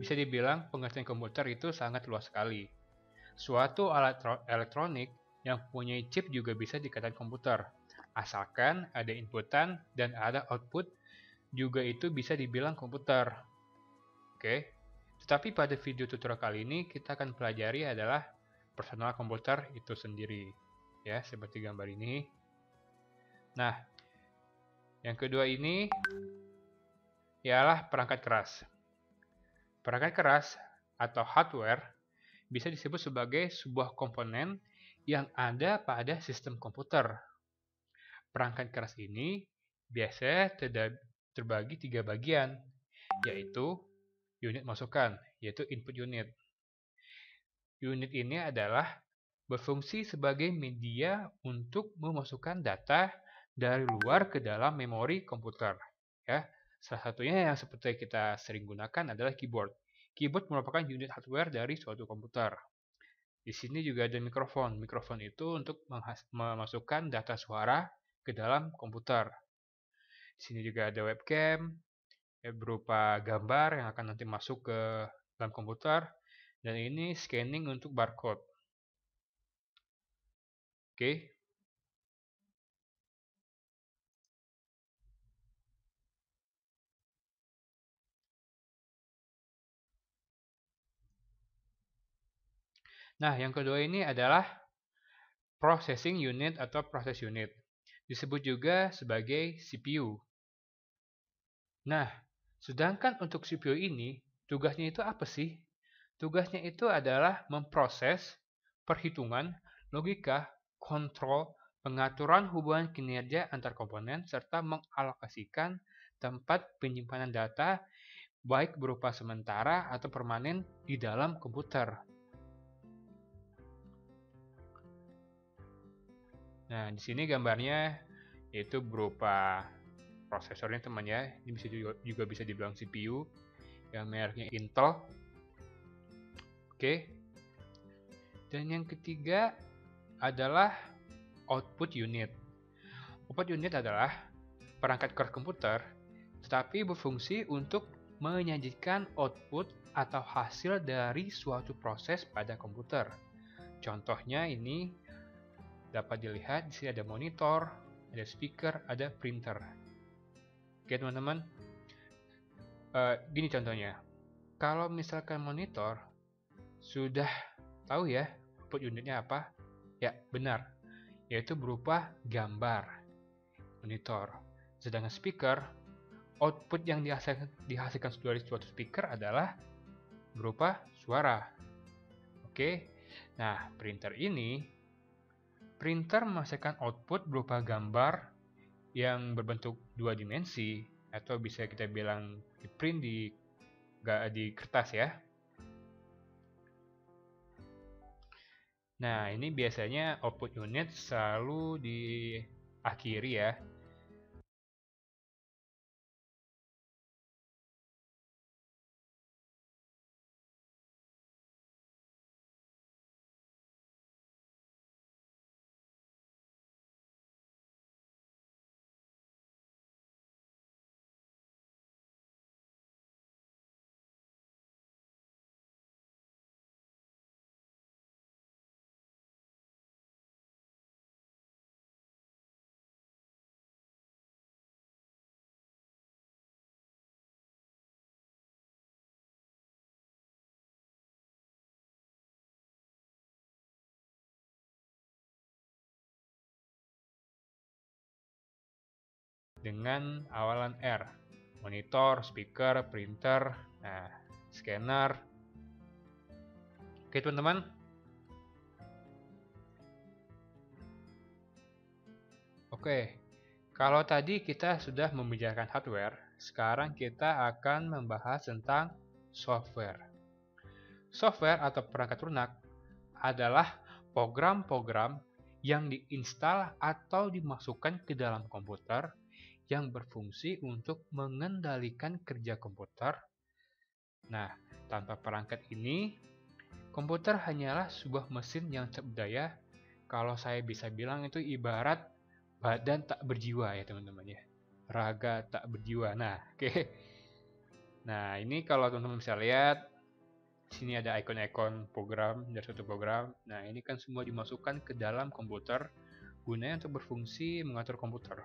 bisa dibilang pengertian komputer itu sangat luas sekali. Suatu alat elektronik yang punya chip juga bisa dikatakan komputer. Asalkan ada inputan dan ada output, juga itu bisa dibilang komputer. Oke. Tetapi pada video tutorial kali ini kita akan pelajari adalah personal komputer itu sendiri. Ya, seperti gambar ini. Nah, yang kedua ini ialah perangkat keras. Perangkat keras atau hardware bisa disebut sebagai sebuah komponen yang ada pada sistem komputer. Perangkat keras ini biasanya terbagi 3 bagian, yaitu unit masukan, yaitu input unit. Unit ini adalah berfungsi sebagai media untuk memasukkan data dari luar ke dalam memori komputer. Ya, salah satunya yang seperti kita sering gunakan adalah keyboard. Keyboard merupakan unit hardware dari suatu komputer. Di sini juga ada mikrofon. Mikrofon itu untuk memasukkan data suara ke dalam komputer. Di sini juga ada webcam, berupa gambar yang akan nanti masuk ke dalam komputer. Dan ini scanning untuk barcode. Oke. Nah, yang kedua ini adalah processing unit atau process unit. Disebut juga sebagai CPU. Nah, sedangkan untuk CPU ini, tugasnya itu apa sih? Tugasnya itu adalah memproses perhitungan, logika, kontrol, pengaturan hubungan kinerja antar komponen, serta mengalokasikan tempat penyimpanan data baik berupa sementara atau permanen di dalam komputer. Nah, di sini gambarnya yaitu berupa prosesornya teman ya. Ini juga bisa dibilang CPU yang mereknya Intel. Oke. Dan yang ketiga adalah output unit. Output unit adalah perangkat keras komputer tetapi berfungsi untuk menyajikan output atau hasil dari suatu proses pada komputer. Contohnya ini dapat dilihat di sini ada monitor, ada speaker, ada printer. Oke teman-teman, gini contohnya. Kalau misalkan monitor, sudah tahu ya output unitnya apa? Ya benar, yaitu berupa gambar monitor. Sedangkan speaker, output yang dihasilkan dari suatu speaker adalah berupa suara. Oke, nah printer menghasilkan output berupa gambar yang berbentuk 2 dimensi atau bisa kita bilang di print di kertas ya. Nah, ini biasanya output unit selalu diakhiri ya. Dengan awalan R. Monitor, speaker, printer, nah, scanner. Oke teman-teman. Oke, kalau tadi kita sudah membicarakan hardware, sekarang kita akan membahas tentang software. Software atau perangkat lunak adalah program-program yang diinstal atau dimasukkan ke dalam komputer yang berfungsi untuk mengendalikan kerja komputer. Nah, tanpa perangkat ini, komputer hanyalah sebuah mesin yang berdaya. Kalau saya bisa bilang itu ibarat badan tak berjiwa ya teman-teman ya. Raga tak berjiwa. Nah, oke. Nah, ini kalau teman-teman bisa lihat, Sini ada ikon-ikon program dari suatu program. Nah, ini kan semua dimasukkan ke dalam komputer gunanya untuk berfungsi mengatur komputer.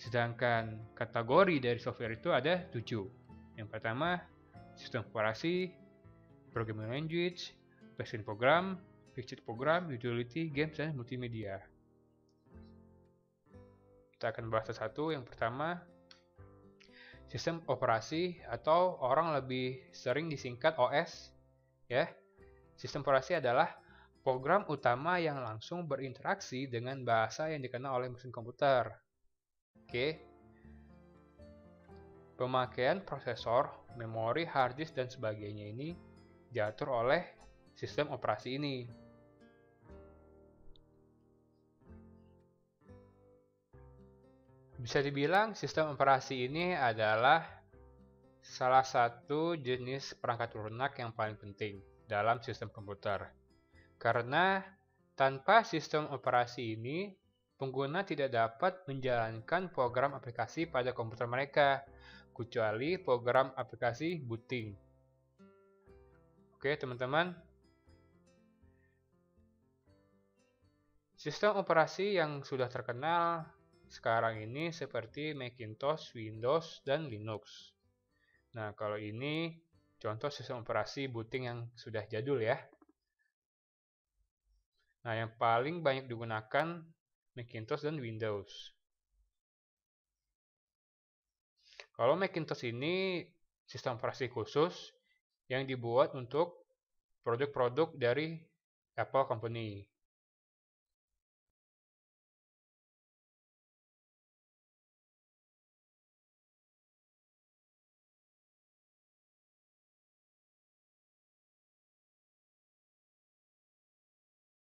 Sedangkan kategori dari software itu ada 7. Yang pertama, sistem operasi, programming language, version program, fixed program, utility, games, dan multimedia. Kita akan bahas satu. Yang pertama, sistem operasi atau orang lebih sering disingkat OS. Ya, sistem operasi adalah program utama yang langsung berinteraksi dengan bahasa yang dikenal oleh mesin komputer. Oke. Pemakaian prosesor, memori, hard disk, dan sebagainya ini diatur oleh sistem operasi ini. Bisa dibilang sistem operasi ini adalah salah satu jenis perangkat lunak yang paling penting dalam sistem komputer. Karena tanpa sistem operasi ini, pengguna tidak dapat menjalankan program aplikasi pada komputer mereka, kecuali program aplikasi booting. Oke, teman-teman. Sistem operasi yang sudah terkenal sekarang ini seperti Macintosh, Windows, dan Linux. Nah, kalau ini contoh sistem operasi booting yang sudah jadul ya. Nah, yang paling banyak digunakan Macintosh dan Windows. Kalau Macintosh ini sistem operasi khusus yang dibuat untuk produk-produk dari Apple Company.